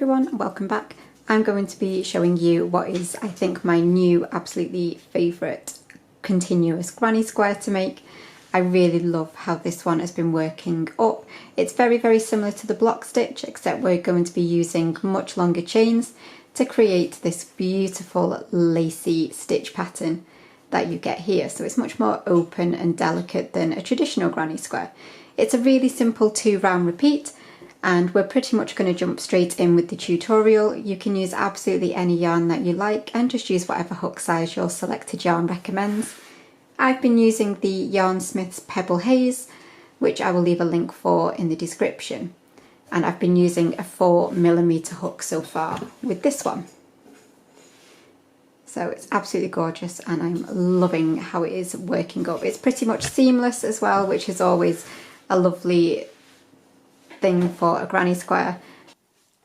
everyone, welcome back. I'm going to be showing you what is, I think, my new absolutely favourite continuous granny square to make. I really love how this one has been working up. It's very, very similar to the block stitch, except we're going to be using much longer chains to create this beautiful lacy stitch pattern that you get here. So it's much more open and delicate than a traditional granny square. It's a really simple 2 round repeat, and we're pretty much going to jump straight in with the tutorial. You can use absolutely any yarn that you like and just use whatever hook size your selected yarn recommends. I've been using the Yarnsmiths Pebble Haze, which I will leave a link for in the description. And I've been using a 4mm hook so far with this one. So it's absolutely gorgeous and I'm loving how it is working up. It's pretty much seamless as well, which is always a lovely thing for a granny square.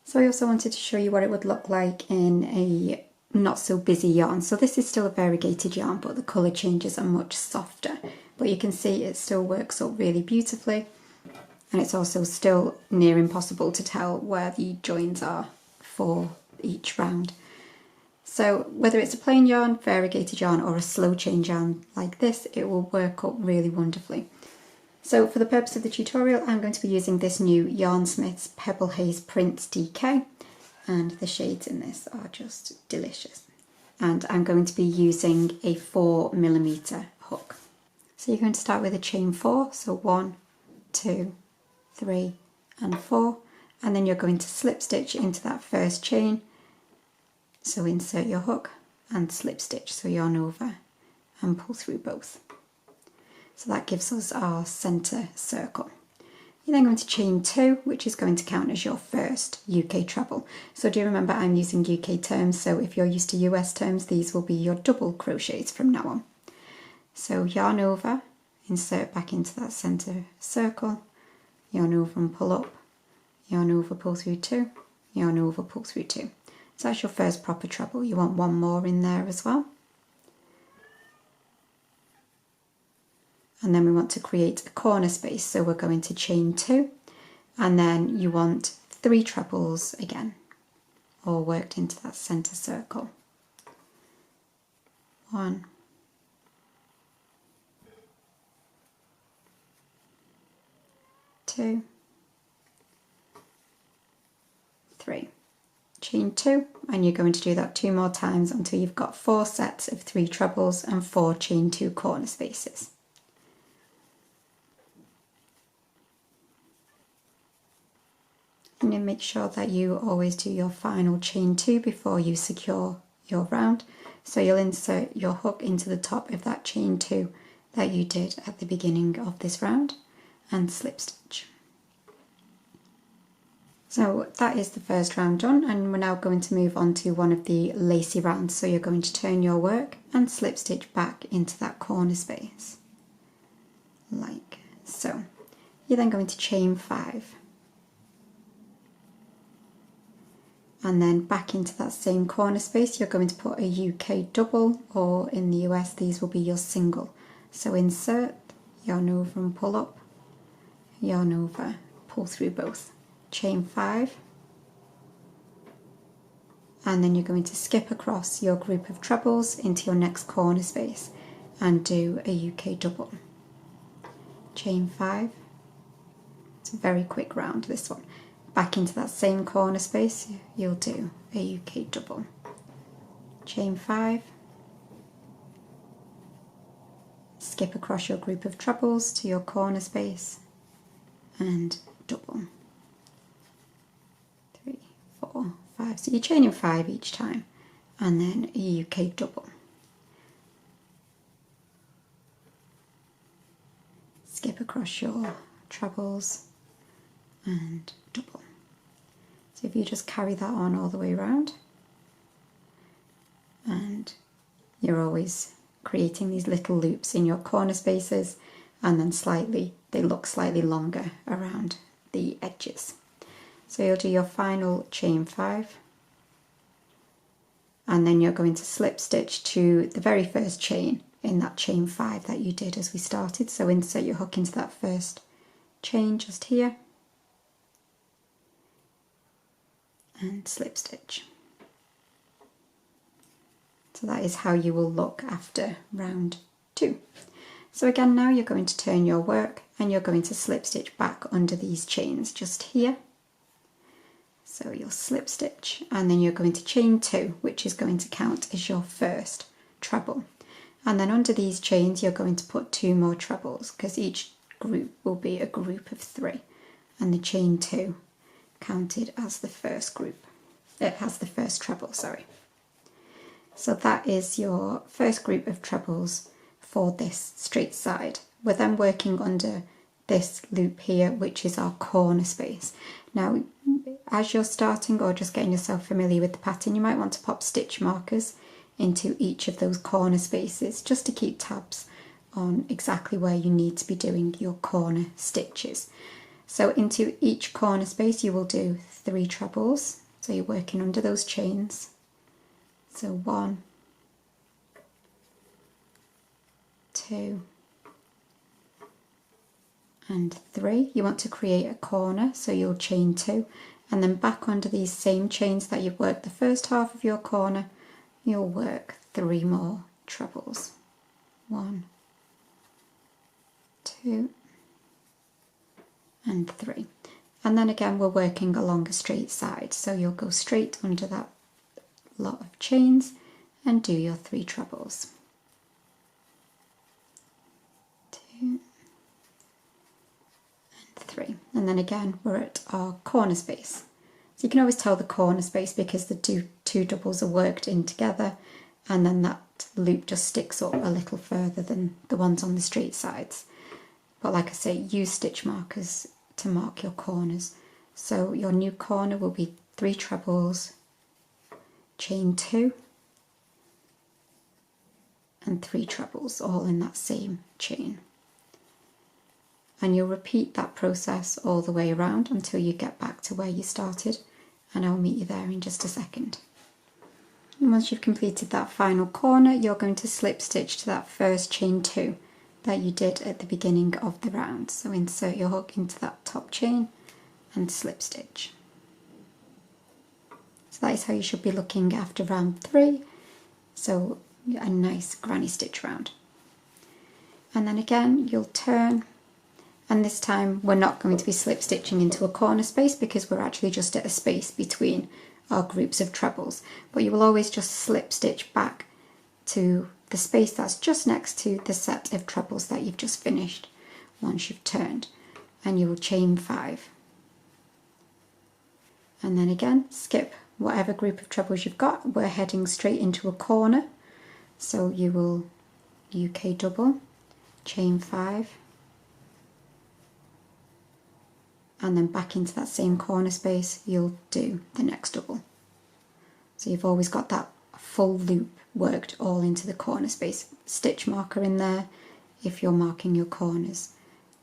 So I also wanted to show you what it would look like in a not so busy yarn. So this is still a variegated yarn, but the colour changes are much softer. But you can see it still works up really beautifully, and it's also still near impossible to tell where the joins are for each round. So whether it's a plain yarn, variegated yarn, or a slow change yarn like this, it will work up really wonderfully. So for the purpose of the tutorial, I'm going to be using this new Yarnsmiths Pebble Haze Prince DK, and the shades in this are just delicious. And I'm going to be using a 4mm hook. So you're going to start with a chain 4, so 1, 2, 3 and 4, and then you're going to slip stitch into that first chain. So insert your hook and slip stitch, so yarn over and pull through both. So that gives us our centre circle. You're then going to chain 2, which is going to count as your first UK treble. So do remember I'm using UK terms, so if you're used to US terms, these will be your double crochets from now on. So yarn over, insert back into that centre circle, yarn over and pull up, yarn over, pull through 2, yarn over, pull through 2. So that's your first proper treble. You want one more in there as well. And then we want to create a corner space, so we're going to chain 2, and then you want 3 trebles again, all worked into that centre circle. 1, 2, 3. Chain 2, and you're going to do that 2 more times until you've got 4 sets of 3 trebles and 4 chain 2 corner spaces. And then make sure that you always do your final chain 2 before you secure your round. So you'll insert your hook into the top of that chain 2 that you did at the beginning of this round and slip stitch. So that is the first round done, and we're now going to move on to one of the lacy rounds. So you're going to turn your work and slip stitch back into that corner space, like so. You're then going to chain 5. And then back into that same corner space, you're going to put a UK double, or in the US these will be your single. So insert, yarn over and pull up, yarn over, pull through both. Chain 5, and then you're going to skip across your group of trebles into your next corner space and do a UK double. Chain 5, it's a very quick round this one. Back into that same corner space, you'll do a UK double. Chain 5, skip across your group of trebles to your corner space and double. 3, 4, 5. So you're chaining 5 each time, and then a UK double. Skip across your trebles and double. So if you just carry that on all the way around, and you're always creating these little loops in your corner spaces, and then they look slightly longer around the edges. So you'll do your final chain 5, and then you're going to slip stitch to the very first chain in that chain 5 that you did as we started. So insert your hook into that first chain just here, and slip stitch. So that is how you will look after round 2. So again, now you're going to turn your work and you're going to slip stitch back under these chains just here. So you'll slip stitch and then you're going to chain 2, which is going to count as your first treble. And then under these chains you're going to put 2 more trebles, because each group will be a group of 3, and the chain 2 counted as the first group. It has the first treble, sorry. So that is your first group of trebles for this straight side. We're then working under this loop here, which is our corner space. Now, as you're starting or just getting yourself familiar with the pattern, you might want to pop stitch markers into each of those corner spaces just to keep tabs on exactly where you need to be doing your corner stitches. So into each corner space you will do 3 trebles, so you're working under those chains. So 1, 2 and 3. You want to create a corner, so you'll chain 2, and then back under these same chains that you've worked the first half of your corner, you'll work 3 more trebles. 1, 2 and 3. And then again we're working along a straight side, so you'll go straight under that lot of chains and do your 3 trebles. 2 and 3. And then again we're at our corner space. So you can always tell the corner space because the two doubles are worked in together, and then that loop just sticks up a little further than the ones on the straight sides. But like I say, use stitch markers to mark your corners. So your new corner will be 3 trebles, chain 2 and 3 trebles, all in that same chain. And you'll repeat that process all the way around until you get back to where you started, and I'll meet you there in just a second. And once you've completed that final corner, you're going to slip stitch to that first chain 2 that you did at the beginning of the round. So insert your hook into that top chain and slip stitch. So that is how you should be looking after round 3. So a nice granny stitch round. And then again you'll turn, and this time we're not going to be slip stitching into a corner space because we're actually just at a space between our groups of trebles, but you will always just slip stitch back to the space that's just next to the set of trebles that you've just finished once you've turned, and you will chain 5. And then again skip whatever group of trebles you've got. We're heading straight into a corner, so you will UK double, chain 5, and then back into that same corner space you'll do the next double. So you've always got that full loop worked all into the corner space. Stitch marker in there if you're marking your corners.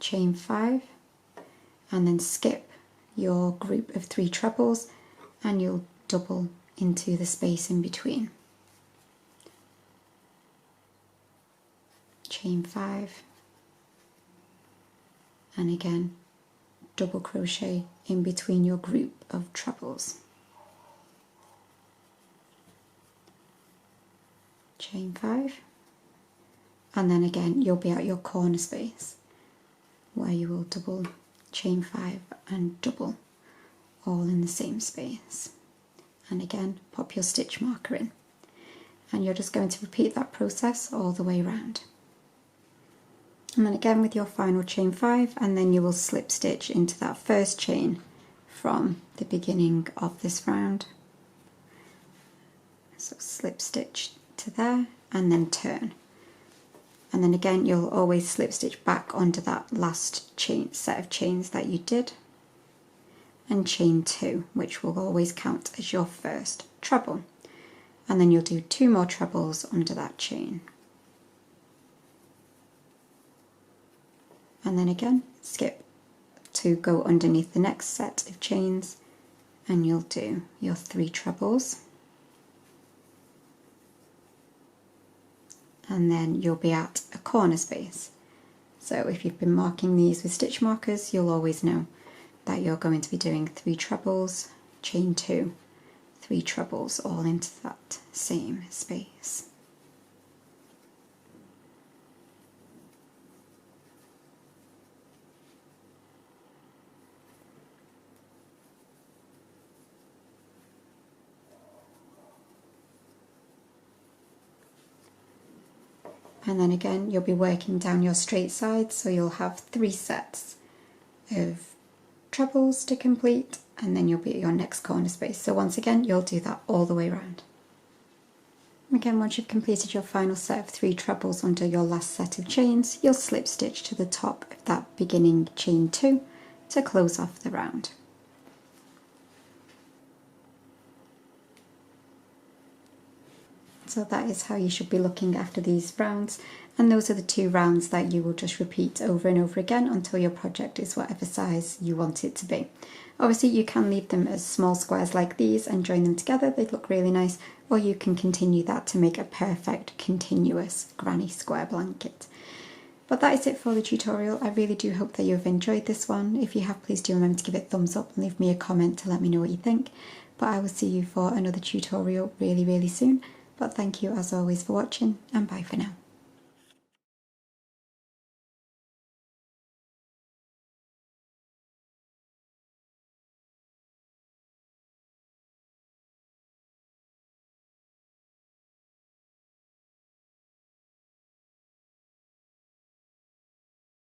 Chain 5 and then skip your group of 3 trebles and you'll double into the space in between. Chain 5 and again double crochet in between your group of trebles. Chain 5 and then again you'll be at your corner space where you will double, chain 5 and double all in the same space, and again pop your stitch marker in, and you're just going to repeat that process all the way around. And then again with your final chain 5, and then you will slip stitch into that first chain from the beginning of this round. So slip stitch to there and then turn, and then again you'll always slip stitch back onto that last chain set of chains that you did and chain 2, which will always count as your first treble, and then you'll do 2 more trebles under that chain. And then again skip to go underneath the next set of chains and you'll do your 3 trebles, and then you'll be at a corner space. So if you've been marking these with stitch markers, you'll always know that you're going to be doing 3 trebles, chain 2 3 trebles all into that same space. And then again, you'll be working down your straight side, so you'll have 3 sets of trebles to complete, and then you'll be at your next corner space. So once again, you'll do that all the way around. Again, once you've completed your final set of 3 trebles under your last set of chains, you'll slip stitch to the top of that beginning chain 2 to close off the round. So that is how you should be looking after these rounds, and those are the 2 rounds that you will just repeat over and over again until your project is whatever size you want it to be. Obviously you can leave them as small squares like these and join them together, they'd look really nice, or you can continue that to make a perfect continuous granny square blanket. But that is it for the tutorial. I really do hope that you've enjoyed this one. If you have, please do remember to give it a thumbs up and leave me a comment to let me know what you think. But I will see you for another tutorial really soon. But thank you as always for watching, and bye for now.